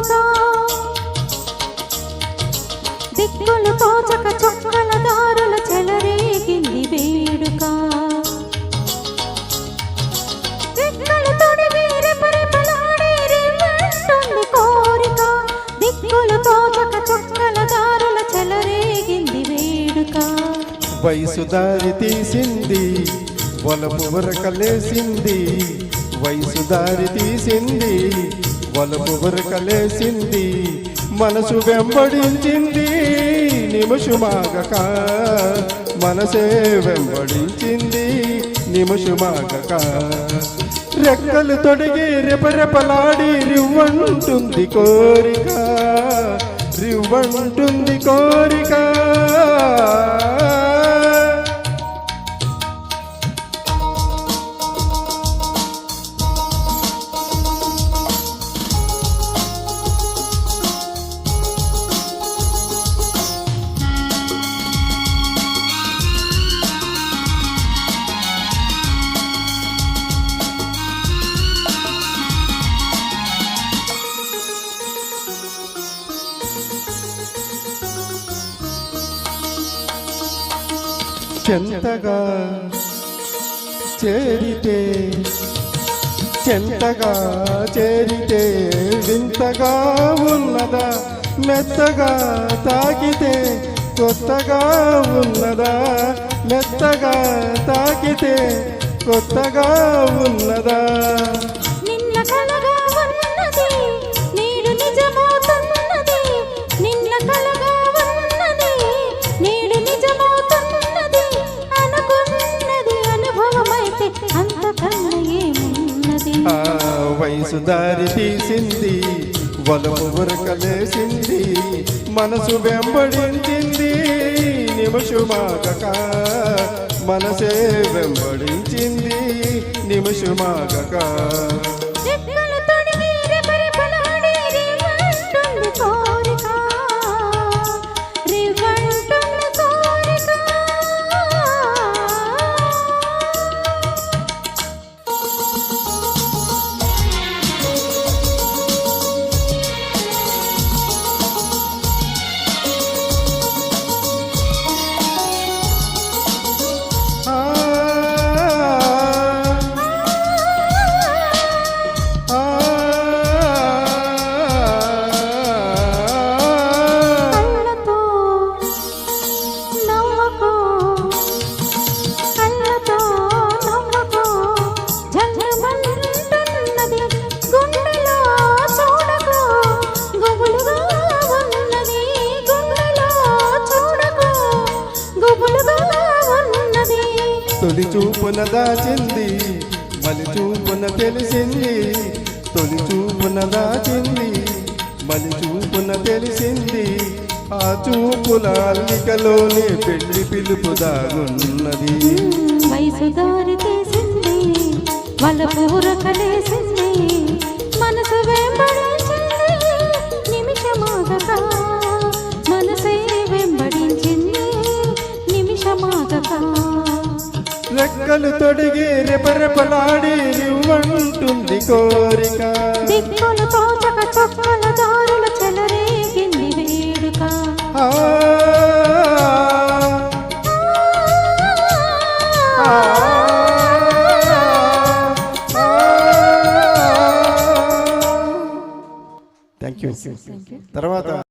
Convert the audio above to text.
కోరిక దిక్కులు తోచక చొక్కల దారుల చెలరేగింది వేడుక దిక్కులు తొడిగి రెపరెపలాడే రేవంటుంది కోరిక దిక్కులు తోచక చొక్కల దారుల చెలరేగింది వేడుక వయసు దారి తీసింది వలపు వరకలేసింది వయసు దారి తీసింది వలపు వరకలేసింది మనసు వెంబడించింది నిమిషమాగక మనసే వెంబడించింది నిమిషమాగక రెక్కలు తొడిగి రెపరెపలాడి రివ్వంటుంది కోరిక రివ్వంటుంది కోరిక చెంతగా చేరితే చెంతగా చేరితే వింతగా ఉన్నదా మెత్తగా తాకితే కొత్తగా ఉన్నదా మెత్తగా తాకితే కొత్తగా ఉన్నదా నిన్న కలగా ఉన్నది నేడు నిజమవుతున్నది నిన్న కలగా ఉన్నది నేడు నిజమవుతున్నది అనుకున్నది అనుభవమైతే అంతకన్నా ఏమున్నది వయసు దారి తీసింది వలపు ఉరకలేసింది మనసు వెంబడించింది నిమిషమాగక మనసే వెంబడించింది నిమిషమాగక తొలి చూపున దాచింది మలి చూపున తెలిసింది తొలి చూపున దాచింది మలి చూపున తెలిసింది ఆ చూపుల అల్లికలోనే పెళ్లి పిలుపు దాగున్నది వయసు దారి తీసింది వలపు ఉరకలేసింది మనసు వెంబడించింది నిమిషమాగక మనసే వెంబడించింది నిమిషమాగక రెక్కలు తొడిగి రెపరెపలాడి రివ్వంటుంది కోరిక దిక్కులు తోచక చొక్కల దారుల చెలరేగింది వేడుక థ్యాంక్ యూ తర్వాత